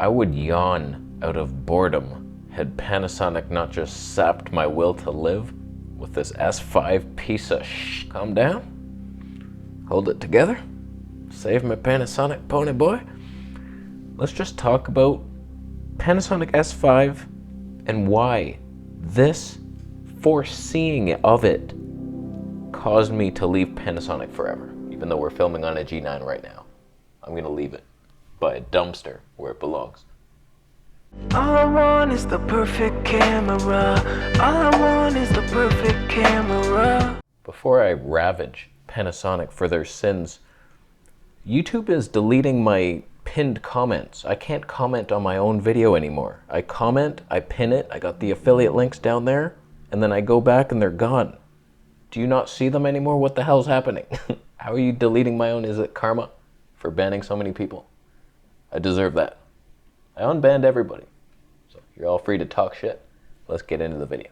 I would yawn out of boredom had Panasonic not just sapped my will to live with this S5 piece of shh. Calm down. Hold it together. Save my Panasonic pony boy. Let's just talk about Panasonic S5 and why this foreseeing of it caused me to leave Panasonic forever. Even though we're filming on a G9 right now, I'm gonna leave it by a dumpster where it belongs. All I want is the perfect camera. All I want is the perfect camera. Before I ravage Panasonic for their sins, YouTube is deleting my pinned comments. I can't comment on my own video anymore. I comment, I pin it, I got the affiliate links down there, and then I go back and they're gone. Do you not see them anymore? What the hell's happening? How are you deleting my own? Is it karma for banning so many people? I deserve that. I unbanned everybody. So you're all free to talk shit. Let's get into the video.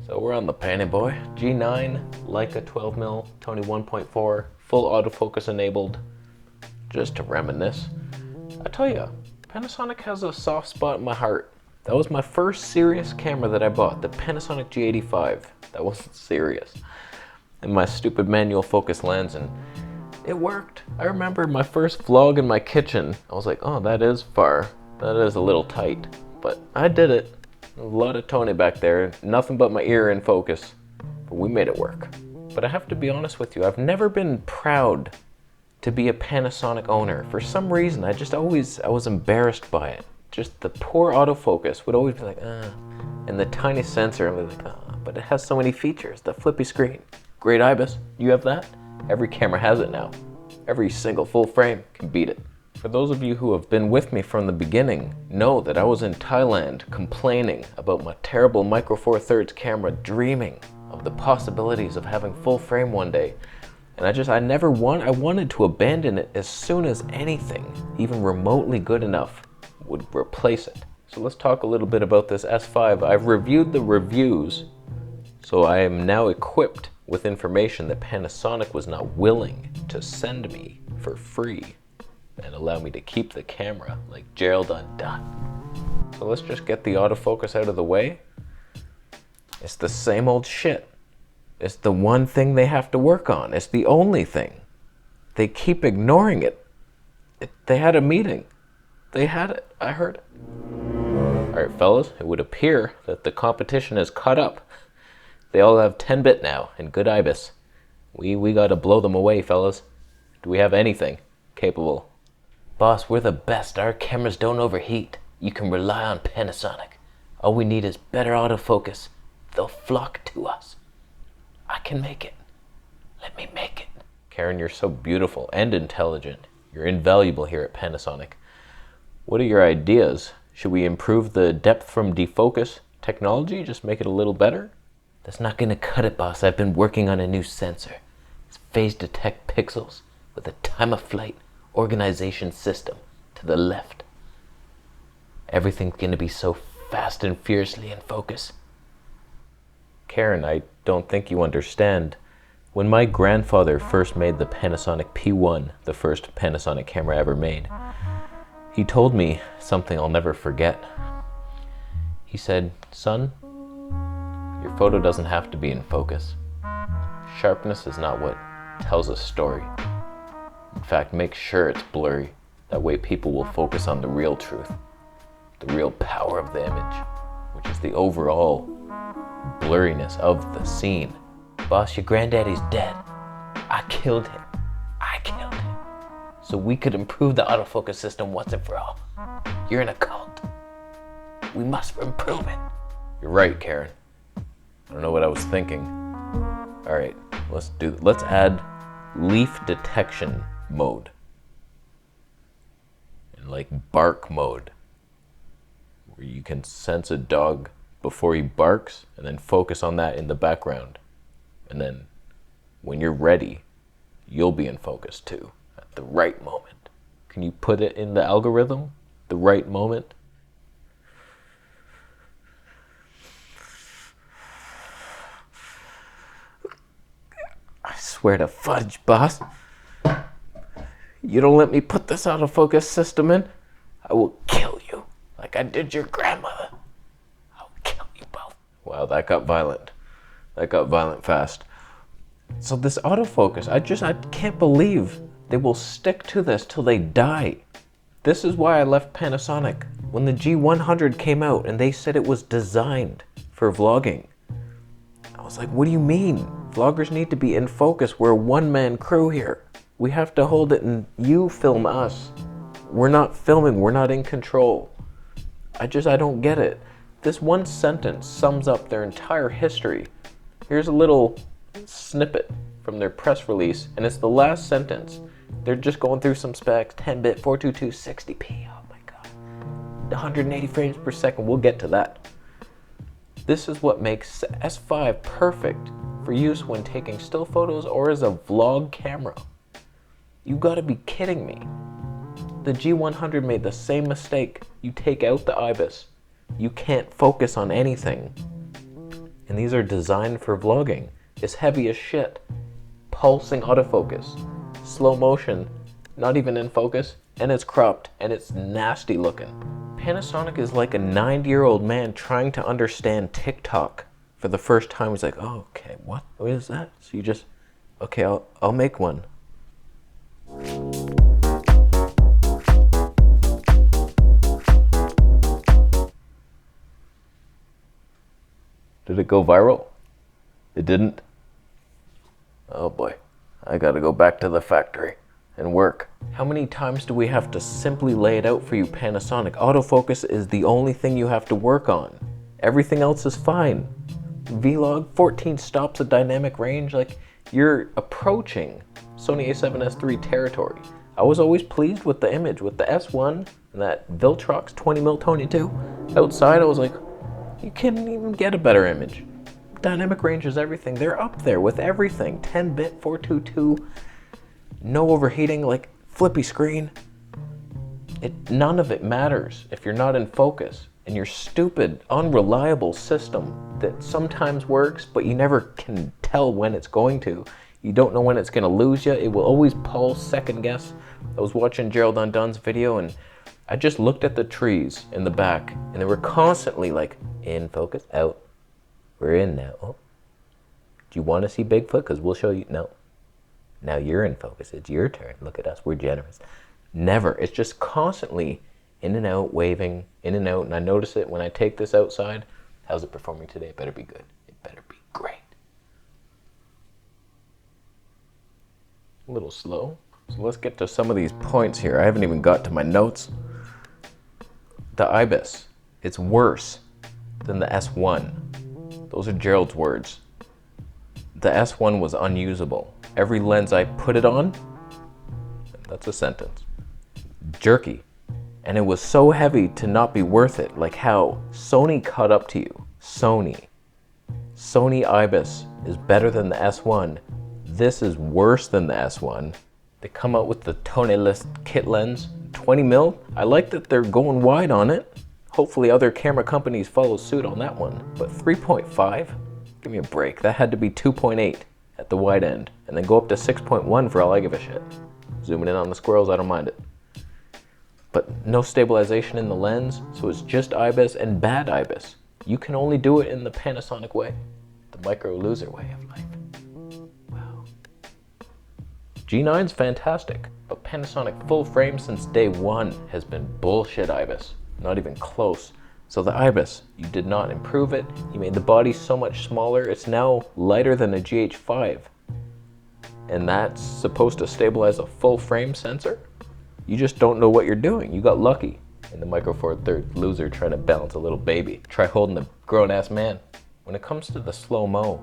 So we're on the Panny Boy. G9, Leica 12mm, Tony 1.4, full autofocus enabled. Just to reminisce. I tell you, Panasonic has a soft spot in my heart. That was my first serious camera that I bought, the Panasonic G85. That wasn't serious. And my stupid manual focus lens, and it worked. I remember my first vlog in my kitchen. I was like, oh, that is far. That is a little tight. But I did it. A lot of Tony back there. Nothing but my ear in focus. But we made it work. But I have to be honest with you, I've never been proud to be a Panasonic owner. For some reason, I was embarrassed by it. Just the poor autofocus would always be like, and the tiny sensor, I'm like, but it has so many features. The flippy screen. Great IBIS, you have that? Every camera has it now. Every single full frame can beat it. For those of you who have been with me from the beginning, know that I was in Thailand complaining about my terrible Micro Four Thirds camera, dreaming of the possibilities of having full frame one day. And I wanted to abandon it as soon as anything, even remotely good enough, would replace it. So let's talk a little bit about this S5. I've reviewed the reviews, so I am now equipped with information that Panasonic was not willing to send me for free and allow me to keep the camera like Gerald undone. So let's just get the autofocus out of the way. It's the same old shit. It's the one thing they have to work on. It's the only thing. They keep ignoring it. They had a meeting. They had it. I heard it. All right, fellas, it would appear that the competition has caught up. They all have 10-bit now and good IBIS. We gotta blow them away, fellas. Do we have anything capable? Boss, we're the best. Our cameras don't overheat. You can rely on Panasonic. All we need is better autofocus. They'll flock to us. I can make it. Let me make it. Karen, you're so beautiful and intelligent. You're invaluable here at Panasonic. What are your ideas? Should we improve the depth from defocus technology? Just make it a little better? That's not gonna cut it, boss. I've been working on a new sensor. It's phase detect pixels with a time of flight organization system to the left. Everything's gonna be so fast and fiercely in focus. Karen, I don't think you understand. When my grandfather first made the Panasonic P1, the first Panasonic camera ever made, he told me something I'll never forget. He said, son, your photo doesn't have to be in focus. Sharpness is not what tells a story. In fact, make sure it's blurry. That way people will focus on the real truth, the real power of the image, which is the overall blurriness of the scene. Boss, your granddaddy's dead. I killed him. So we could improve the autofocus system once and for all. You're in a cult. We must improve it. You're right, Karen. I don't know what I was thinking. All right, let's add leaf detection mode. And like bark mode, where you can sense a dog before he barks and then focus on that in the background. And then when you're ready, you'll be in focus too, at the right moment. Can you put it in the algorithm? The right moment? I swear to fudge, boss. You don't let me put this autofocus system in, I will kill you. like I did your grandmother. I'll kill you both. Wow, that got violent. That got violent fast. So this autofocus, I can't believe they will stick to this till they die. This is why I left Panasonic. When the G100 came out and they said it was designed for vlogging, I was like, what do you mean? Vloggers need to be in focus. We're a one-man crew here. We have to hold it and you film us. We're not filming, we're not in control. I don't get it. This one sentence sums up their entire history. Here's a little snippet from their press release, and it's the last sentence. They're just going through some specs, 10-bit, 422, 60p, oh my god. 180 frames per second, we'll get to that. This is what makes S5 perfect for use when taking still photos or as a vlog camera. You gotta be kidding me. The G100 made the same mistake. You take out the IBIS. You can't focus on anything. And these are designed for vlogging. It's heavy as shit. Pulsing autofocus. Slow motion, not even in focus, and it's cropped, and it's nasty looking. Panasonic is like a 90-year-old man trying to understand TikTok for the first time. He's like, oh, okay, what is that? So you just, okay, I'll make one. Did it go viral? It didn't? Oh boy, I gotta go back to the factory and work. How many times do we have to simply lay it out for you, Panasonic? Autofocus is the only thing you have to work on. Everything else is fine. Vlog, 14 stops of dynamic range, like you're approaching Sony a7S III territory. I was always pleased with the image, with the S1 and that Viltrox 20mm Tony 2. Outside, I was like, you can't even get a better image. Dynamic range is everything. They're up there with everything. 10-bit, 422, no overheating, like flippy screen. None of it matters if you're not in focus. And your stupid, unreliable system that sometimes works, but you never can tell when it's going to. You don't know when it's going to lose you. It will always pulse, second guess. I was watching Gerald Undun's video and I just looked at the trees in the back and they were constantly like, in focus, out. We're in now. Oh. Do you want to see Bigfoot? Because we'll show you. No. Now you're in focus. It's your turn. Look at us. We're generous. Never. It's just constantly in and out, waving, in and out. And I notice it when I take this outside. How's it performing today? It better be good. It better be great. A little slow. So let's get to some of these points here. I haven't even got to my notes. The IBIS. It's worse than the S1. Those are Gerald's words. The S1 was unusable. Every lens I put it on, that's a sentence, jerky. And it was so heavy to not be worth it. Like how Sony caught up to you. Sony IBIS is better than the S1. This is worse than the S1. They come out with the Toneless kit lens, 20mm. I like that they're going wide on it. Hopefully other camera companies follow suit on that one. But 3.5? Give me a break. That had to be 2.8 at the wide end. And then go up to 6.1 for all I give a shit. Zooming in on the squirrels, I don't mind it. But no stabilization in the lens, so it's just IBIS and bad IBIS. You can only do it in the Panasonic way. The micro loser way of life. Wow. G9's fantastic, but Panasonic full frame since day one has been bullshit IBIS. Not even close. So the IBIS, you did not improve it. You made the body so much smaller. It's now lighter than a GH5. And that's supposed to stabilize a full frame sensor? You just don't know what you're doing. You got lucky. And the Micro Four Thirds loser trying to balance a little baby. Try holding a grown-ass man. When it comes to the slow-mo,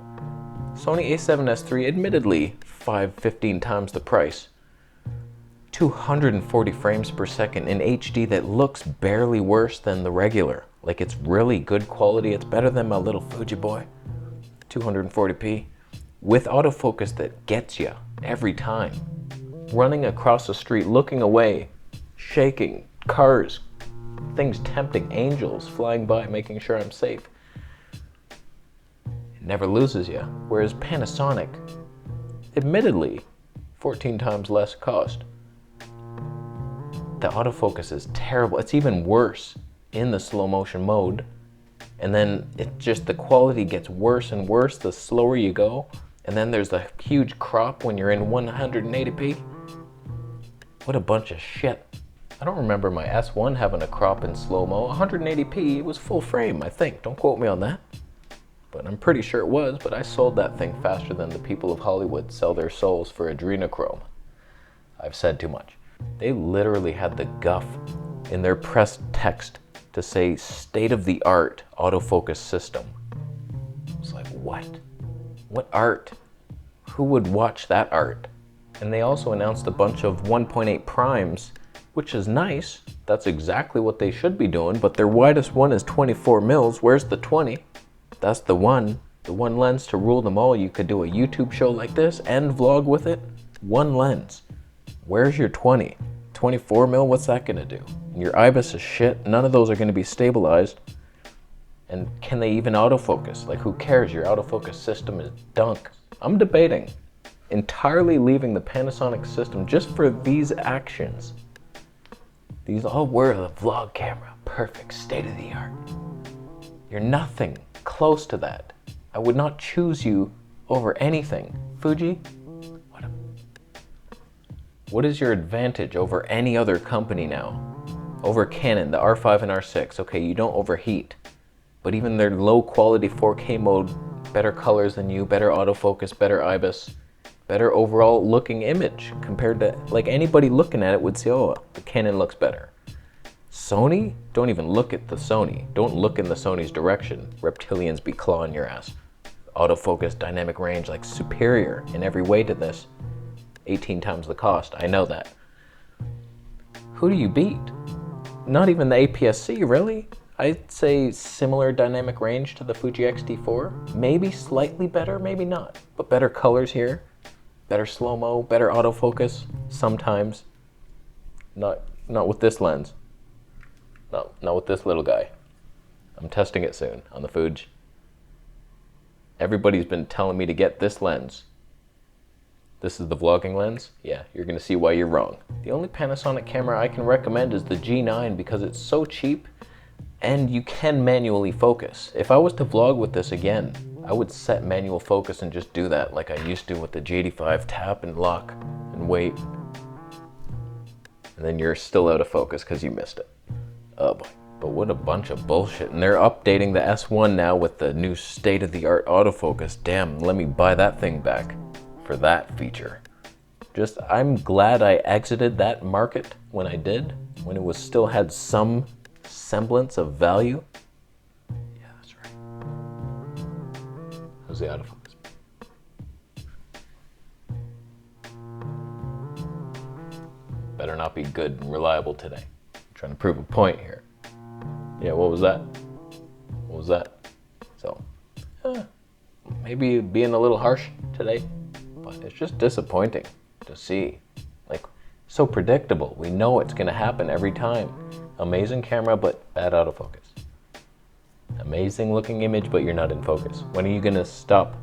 Sony a7S III, admittedly 15 times the price. 240 frames per second in HD that looks barely worse than the regular. Like it's really good quality. It's better than my little Fuji boy. 240p. With autofocus that gets you every time. Running across the street, looking away, shaking, cars, things tempting, angels flying by, making sure I'm safe. It never loses you. Whereas Panasonic, admittedly, 14 times less cost. The autofocus is terrible. It's even worse in the slow motion mode, and then the quality gets worse and worse the slower you go, and then there's a huge crop when you're in 180p. What a bunch of shit. I don't remember my S1 having a crop in slow-mo. 180p, it was full frame, I think. Don't quote me on that. But I'm pretty sure it was, but I sold that thing faster than the people of Hollywood sell their souls for adrenochrome. I've said too much. They literally had the guff in their press text to say state-of-the-art autofocus system. I was like, what? What art? Who would watch that art? And they also announced a bunch of 1.8 primes, which is nice. That's exactly what they should be doing, but their widest one is 24 mils. Where's the 20? That's the one lens to rule them all. You could do a YouTube show like this and vlog with it. One lens. Where's your 20? 24 mil, what's that gonna do? And your IBIS is shit. None of those are gonna be stabilized. And can they even autofocus? Like, who cares? Your autofocus system is dunk. I'm debating entirely leaving the Panasonic system just for these actions. These, oh, we're a vlog camera, perfect, state of the art. You're nothing close to that. I would not choose you over anything. Fuji, what is your advantage over any other company now? Over Canon, the R5 and R6, okay, you don't overheat, but even their low quality 4K mode, better colors than you, better autofocus, better IBIS, better overall looking image compared to, like, anybody looking at it would say, oh, the Canon looks better. Sony? Don't even look at the Sony. Don't look in the Sony's direction. Reptilians be clawing your ass. Autofocus, dynamic range, like superior in every way to this. 18 times the cost, I know that. Who do you beat? Not even the APS-C, really? I'd say similar dynamic range to the Fuji X-T4. Maybe slightly better, maybe not. But better colors here. Better slow-mo, better autofocus, sometimes. Not with this lens. Not with this little guy. I'm testing it soon on the Fuji. Everybody's been telling me to get this lens. This is the vlogging lens? Yeah, you're gonna see why you're wrong. The only Panasonic camera I can recommend is the G9 because it's so cheap and you can manually focus. If I was to vlog with this again, I would set manual focus and just do that like I used to with the G85, tap and lock and wait. And then you're still out of focus because you missed it. Oh boy, but what a bunch of bullshit. And they're updating the S1 now with the new state-of-the-art autofocus. Damn, let me buy that thing back for that feature. I'm glad I exited that market when I did, when it was still had some semblance of value. Yeah, that's right. How's the autofocus? Better not be good and reliable today. I'm trying to prove a point here. Yeah, what was that? What was that? So, maybe being a little harsh today, but it's just disappointing to see. Like, so predictable. We know it's gonna happen every time. Amazing camera, but bad autofocus. Amazing looking image, but you're not in focus. When are you gonna stop?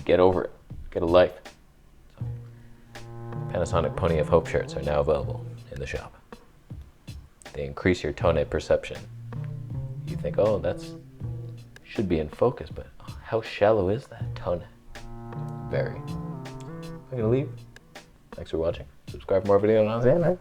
Get over it. Get a life. So, Panasonic Pony of Hope shirts are now available in the shop. They increase your tone perception. You think, oh, should be in focus, but how shallow is that tone? Very. I'm gonna leave. Thanks for watching. Subscribe for more videos on